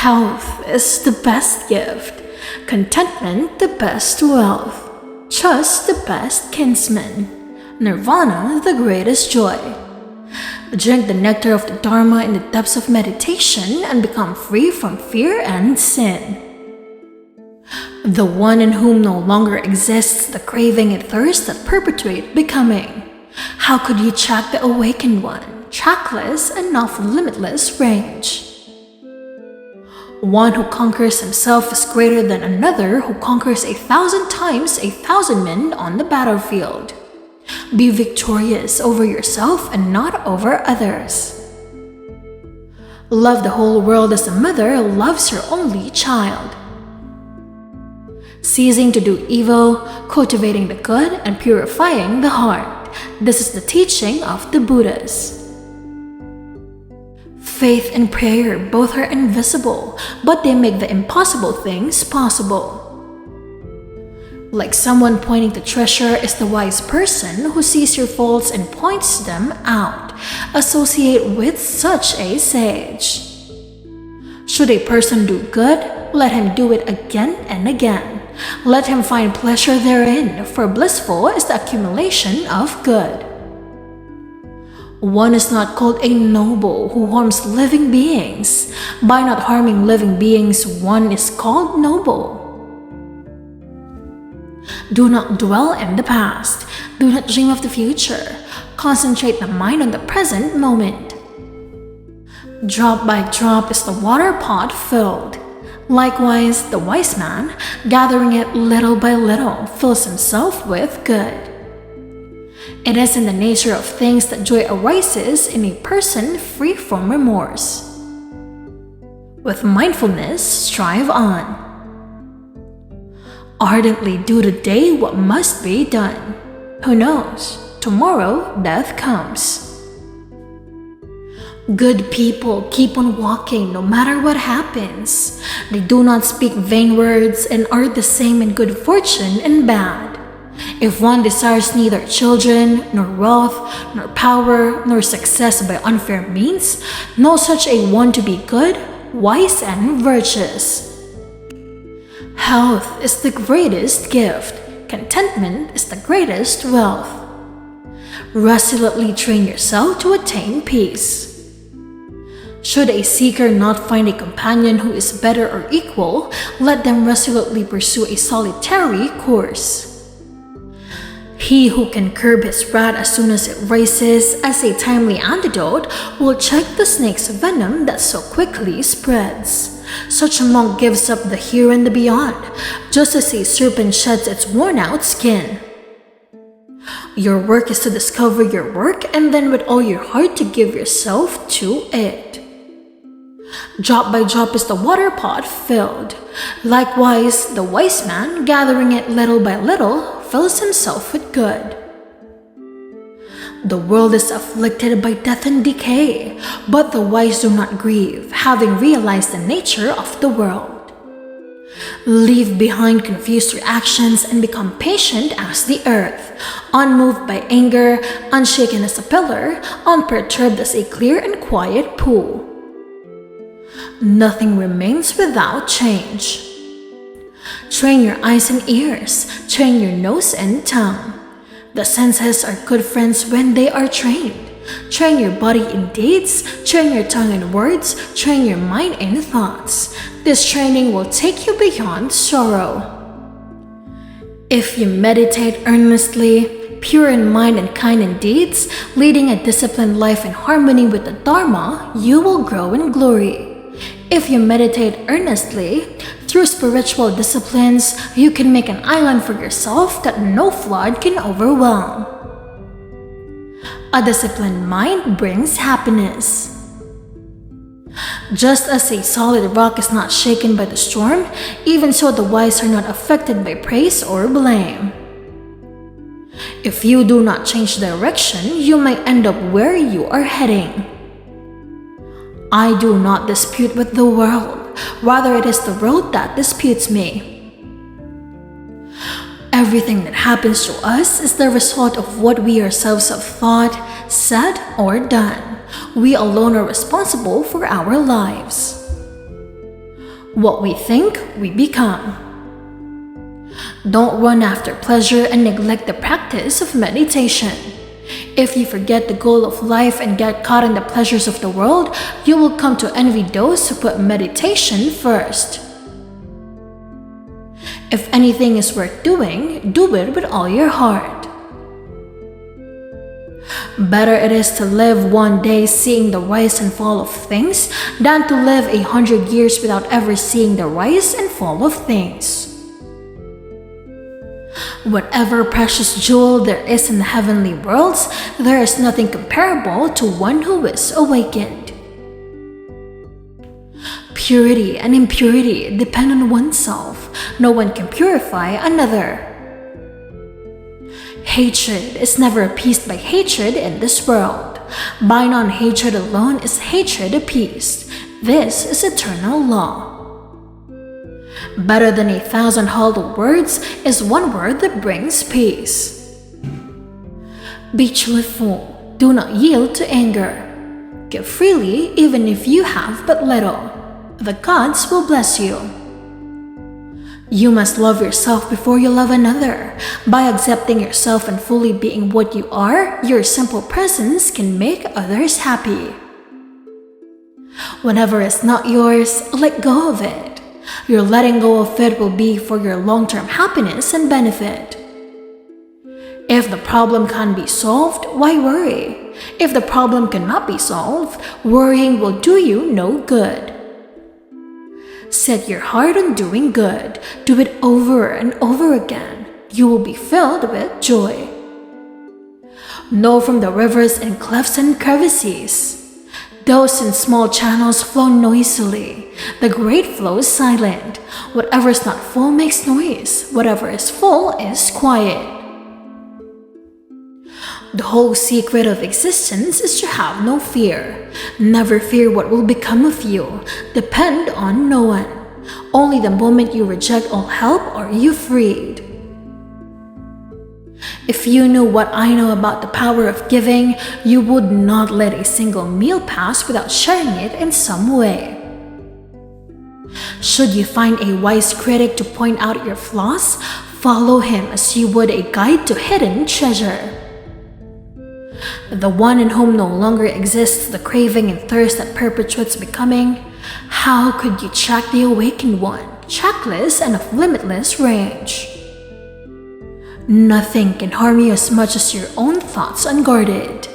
Health is the best gift, contentment the best wealth, trust the best kinsman, nirvana the greatest joy. Drink the nectar of the Dharma in the depths of meditation and become free from fear and sin. The one in whom no longer exists the craving and thirst that perpetuate becoming. How could you track the awakened one, trackless and of limitless range? One who conquers himself is greater than another who conquers 1,000 times 1,000 men on the battlefield. Be victorious over yourself and not over others. Love the whole world as a mother loves her only child. Ceasing to do evil, cultivating the good, and purifying the heart. This is the teaching of the Buddhas. Faith and prayer both are invisible, but they make the impossible things possible. Like someone pointing to treasure is the wise person who sees your faults and points them out. Associate with such a sage. Should a person do good, let him do it again and again. Let him find pleasure therein, for blissful is the accumulation of good. One is not called a noble who harms living beings. By not harming living beings, one is called noble. Do not dwell in the past. Do not dream of the future. Concentrate the mind on the present moment. Drop by drop is the water pot filled. Likewise, the wise man, gathering it little by little, fills himself with good. It is in the nature of things that joy arises in a person free from remorse. With mindfulness, strive on. Ardently do today what must be done. Who knows? Tomorrow death comes. Good people keep on walking no matter what happens. They do not speak vain words and are the same in good fortune and bad. If one desires neither children, nor wealth, nor power, nor success by unfair means, know such a one to be good, wise, and virtuous. Health is the greatest gift. Contentment is the greatest wealth. Resolutely train yourself to attain peace. Should a seeker not find a companion who is better or equal, let them resolutely pursue a solitary course. He who can curb his wrath as soon as it rises as a timely antidote will check the snake's venom that so quickly spreads. Such a monk gives up the here and the beyond, just as a serpent sheds its worn-out skin. Your work is to discover your work and then with all your heart to give yourself to it. Drop by drop is the water pot filled. Likewise, the wise man, gathering it little by little, fills himself with good. The world is afflicted by death and decay, but the wise do not grieve, having realized the nature of the world. Leave behind confused reactions and become patient as the earth, unmoved by anger, unshaken as a pillar, unperturbed as a clear and quiet pool. Nothing remains without change. Train your eyes and ears, train your nose and tongue. The senses are good friends when they are trained. Train your body in deeds, train your tongue in words, train your mind in thoughts. This training will take you beyond sorrow. If you meditate earnestly, pure in mind and kind in deeds, leading a disciplined life in harmony with the Dharma, you will grow in glory. If you meditate earnestly, through spiritual disciplines, you can make an island for yourself that no flood can overwhelm. A disciplined mind brings happiness. Just as a solid rock is not shaken by the storm, even so the wise are not affected by praise or blame. If you do not change direction, you might end up where you are heading. I do not dispute with the world, rather it is the world that disputes me. Everything that happens to us is the result of what we ourselves have thought, said, or done. We alone are responsible for our lives. What we think, we become. Don't run after pleasure and neglect the practice of meditation. If you forget the goal of life and get caught in the pleasures of the world, you will come to envy those who put meditation first. If anything is worth doing, do it with all your heart. Better it is to live one day seeing the rise and fall of things than to live 100 years without ever seeing the rise and fall of things. Whatever precious jewel there is in the heavenly worlds, there is nothing comparable to one who is awakened. Purity and impurity depend on oneself. No one can purify another. Hatred is never appeased by hatred in this world. By non-hatred alone is hatred appeased. This is eternal law. Better than 1,000 hollow words is one word that brings peace. Be truthful. Do not yield to anger. Give freely even if you have but little. The gods will bless you. You must love yourself before you love another. By accepting yourself and fully being what you are, your simple presence can make others happy. Whatever is not yours, let go of it. Your letting go of it will be for your long-term happiness and benefit. If the problem can't be solved, why worry? If the problem cannot be solved, worrying will do you no good. Set your heart on doing good. Do it over and over again. You will be filled with joy. Know from the rivers and clefts and crevices. Those in small channels flow noisily. The great flow is silent. Whatever is not full makes noise. Whatever is full is quiet. The whole secret of existence is to have no fear. Never fear what will become of you. Depend on no one. Only the moment you reject all help are you freed. If you knew what I know about the power of giving, you would not let a single meal pass without sharing it in some way. Should you find a wise critic to point out your flaws, follow him as you would a guide to hidden treasure. The one in whom no longer exists the craving and thirst that perpetuates becoming, how could you track the awakened one, trackless and of limitless range? Nothing can harm you as much as your own thoughts unguarded.